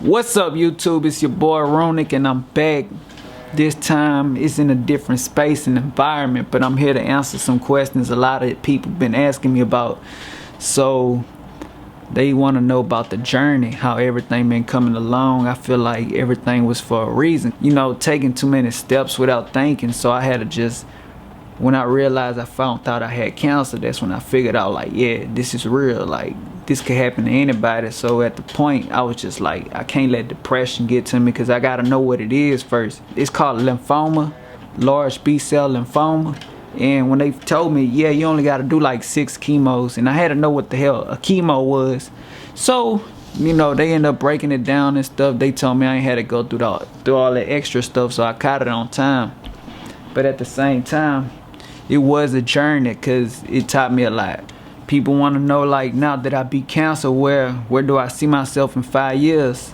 What's up, YouTube? It's your boy Runiktv, and I'm back. This time it's in a different space and environment, but I'm here to answer some questions a lot of people been asking me about. So they want to know about the journey, how everything been coming along. I feel like everything was for a reason, taking too many steps without thinking. So I had to just, when I realized I found out I had cancer, that's when I figured out, like, yeah, this is real. Like, this could happen to anybody. So at the point, I was just like, I can't let depression get to me, because I gotta know what it is first. It's called lymphoma, large B-cell lymphoma. And when they told me, yeah, you only gotta do like 6 chemos, and I had to know what the hell a chemo was. So they end up breaking it down and stuff. They told me I ain't had to go through all that extra stuff, so I caught it on time. But at the same time, it was a journey, because it taught me a lot. People want to know, like, now that I beat cancer, where do I see myself in 5 years?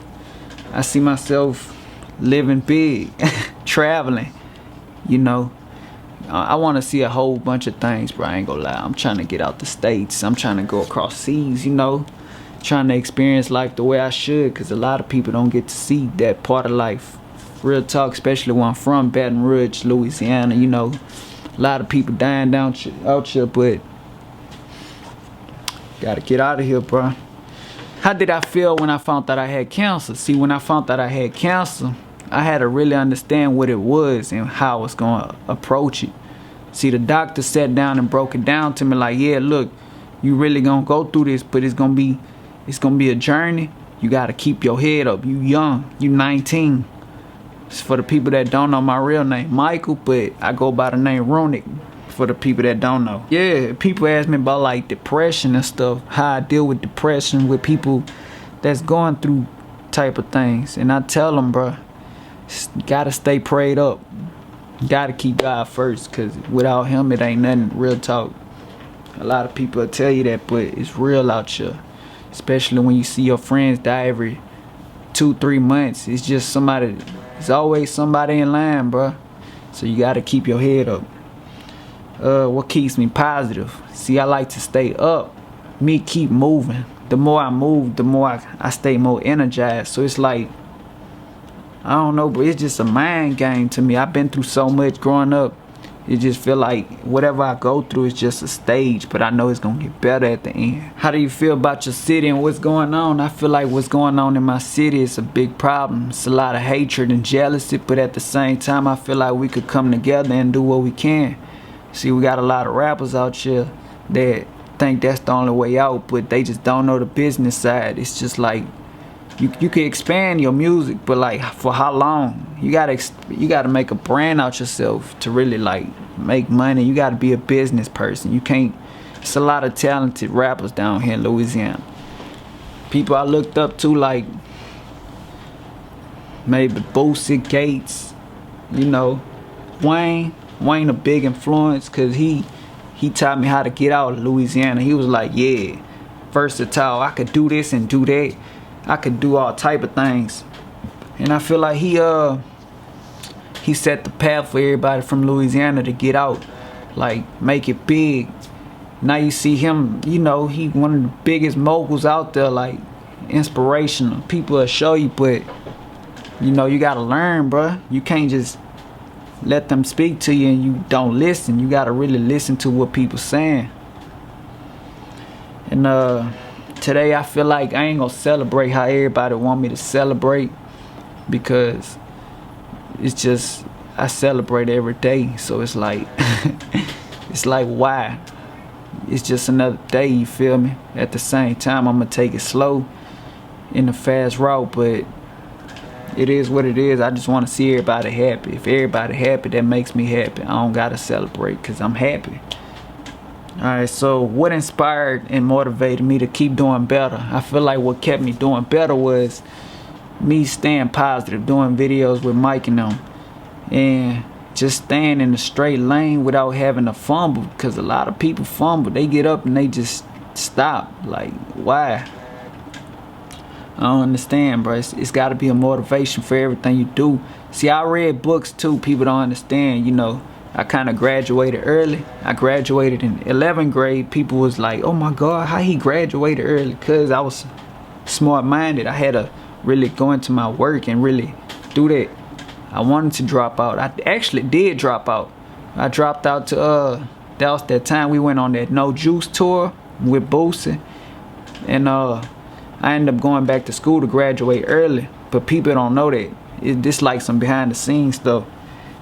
I see myself living big, traveling. I want to see a whole bunch of things, bro. I ain't gonna lie. I'm trying to get out the States. I'm trying to go across seas, trying to experience life the way I should, because a lot of people don't get to see that part of life. Real talk, especially where I'm from, Baton Rouge, Louisiana. A lot of people dying out here, but gotta get out of here, bro. How did I feel when I found out I had cancer? See, when I found out I had cancer, I had to really understand what it was and how I was gonna approach it. See, the doctor sat down and broke it down to me like, yeah, look, you really gonna go through this, but it's gonna be a journey. You gotta keep your head up. You young, you 19. It's for the people that don't know my real name, Michael, but I go by the name Runiktv. For the people that don't know. Yeah, people ask me about like depression and stuff, how I deal with depression with people that's going through type of things. And I tell them, bro, gotta stay prayed up. Gotta keep God first, because without him, it ain't nothing. Real talk. A lot of people will tell you that, but it's real out here. Especially when you see your friends die every 2-3 months. It's just somebody, it's always somebody in line, bro. So you gotta keep your head up. What keeps me positive? See, I like to stay up. Me keep moving. The more I move, the more I stay more energized. So it's like, I don't know, but it's just a mind game to me. I've been through so much growing up. It just feel like whatever I go through is just a stage, but I know it's gonna get better at the end. How do you feel about your city and what's going on? I feel like what's going on in my city is a big problem. It's a lot of hatred and jealousy, but at the same time, I feel like we could come together and do what we can. See, we got a lot of rappers out here that think that's the only way out, but they just don't know the business side. It's just like, you can expand your music, but like, for how long? You gotta make a brand out yourself to really like make money. You gotta be a business person. You can't. It's a lot of talented rappers down here in Louisiana. People I looked up to, like maybe Boosie, Gates, Wayne a big influence, because he taught me how to get out of Louisiana. He was like, yeah, versatile. I could do this and do that. I could do all type of things. And I feel like he set the path for everybody from Louisiana to get out, like make it big. Now you see him, he one of the biggest moguls out there, like inspirational. People will show you, but you gotta learn, bruh. You can't just let them speak to you and you don't listen. You gotta really listen to what people saying. And today I feel like I ain't gonna celebrate how everybody want me to celebrate, because it's just, I celebrate every day. So it's like it's like, why? It's just another day, you feel me? At the same time, I'm gonna take it slow in the fast route, but it is what it is. I just want to see everybody happy. If everybody happy, that makes me happy. I don't gotta celebrate, because I'm happy. Alright, so what inspired and motivated me to keep doing better? I feel like what kept me doing better was me staying positive, doing videos with Mike and them, and just staying in a straight lane without having to fumble, because a lot of people fumble. They get up and they just stop. Like, why? I don't understand, bro. It's got to be a motivation for everything you do. See, I read books too. People don't understand, I kind of graduated early. I graduated in 11th grade. People was like, oh my God, how he graduated early? Because I was smart-minded. I had a really go into my work and really do that. I wanted to drop out. I actually did drop out. I dropped out to that was that time we went on that No Juice tour with Boosie, and I ended up going back to school to graduate early. But people don't know that. This like some behind the scenes stuff.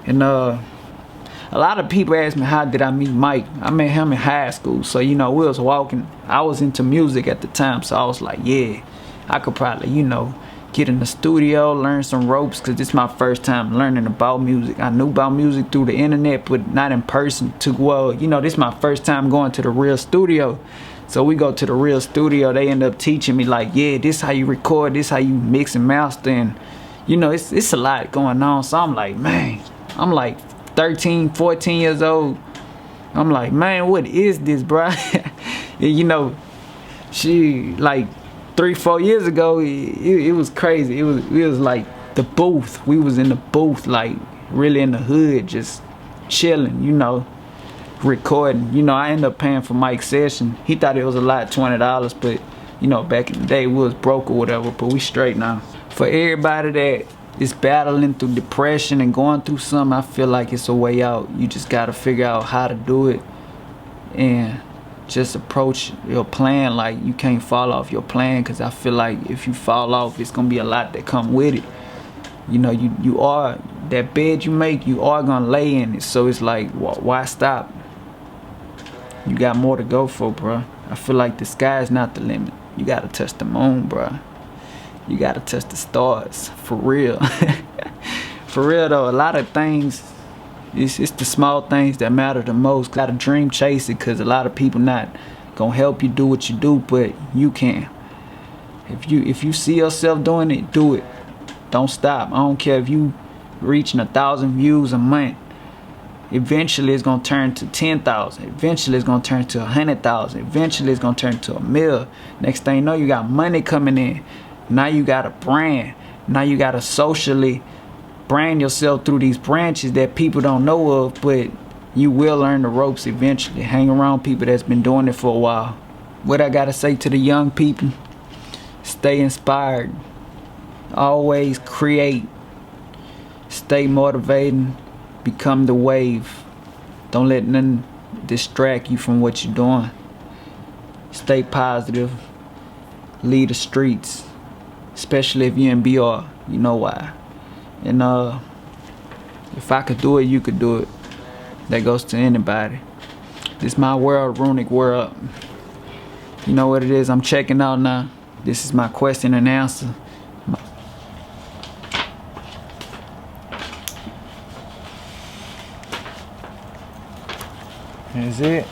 And a lot of people ask me how did I meet Mike. I met him in high school, so you know we was walking. I was into music at the time, so I was like, yeah, I could probably, you know, get in the studio, learn some ropes, because this is my first time learning about music. I knew about music through the internet, but not in person. Well, you know, this is my first time going to the real studio. So we go to the real studio. They end up teaching me like, yeah, this how you record, this how you mix and master, and you know, it's a lot going on. So I'm like, man, I'm like 13, 14 years old. I'm like, man, what is this, bro? You know, she like 3-4 years ago, it was crazy. It was like the booth. We was in the booth, like really in the hood, just chilling, you know, recording. You know, I ended up paying for Mike's session. He thought it was a lot, $20, but you know, back in the day we was broke or whatever, but we straight now. For everybody that is battling through depression and going through something, I feel like it's a way out. You just gotta figure out how to do it and just approach your plan like you can't fall off your plan, because I feel like if you fall off, it's gonna be a lot that come with it. You know, you are, that bed you make, you are gonna lay in it. So it's like, why stop? You got more to go for, bro. I feel like the sky's not the limit. You gotta touch the moon, bro. You gotta touch the stars, for real. For real though, a lot of things, it's the small things that matter the most. Gotta dream chase it, cause a lot of people not gonna help you do what you do, but you can. If you see yourself doing it, do it. Don't stop. I don't care if you reaching 1,000 views a month. Eventually it's gonna turn to 10,000. Eventually it's gonna turn to 100,000. Eventually it's gonna turn to 1 million. Next thing you know, you got money coming in. Now you got a brand. Now you got to socially brand yourself through these branches that people don't know of, but you will learn the ropes eventually. Hang around people that's been doing it for a while. What I got to say to the young people, stay inspired. Always create. Stay motivating. Become the wave. Don't let nothing distract you from what you're doing. Stay positive. Lead the streets. Especially if you're in BR, you know why. And if I could do it, you could do it. That goes to anybody. This my world, Runiktv world. You know what it is, I'm checking out now. This is my question and answer. Is it?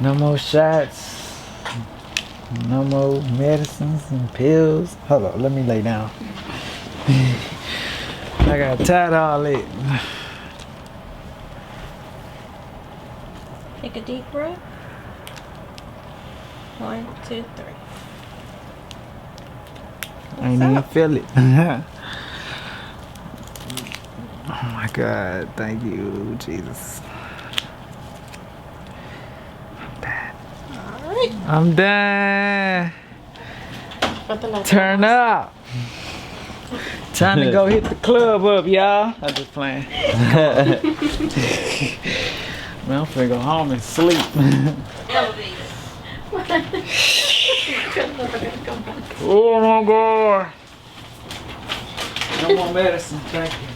No more shots, no more medicines and pills. Hold on, let me lay down. I got tired of all that. Take a deep breath. 1, 2, 3. I ain't even feel it. Oh my God, thank you, Jesus. I'm done. Turn up. Time to go hit the club up, y'all. I'm just playing. Man, I'm finna go home and sleep. Oh my God. No more medicine, thank you.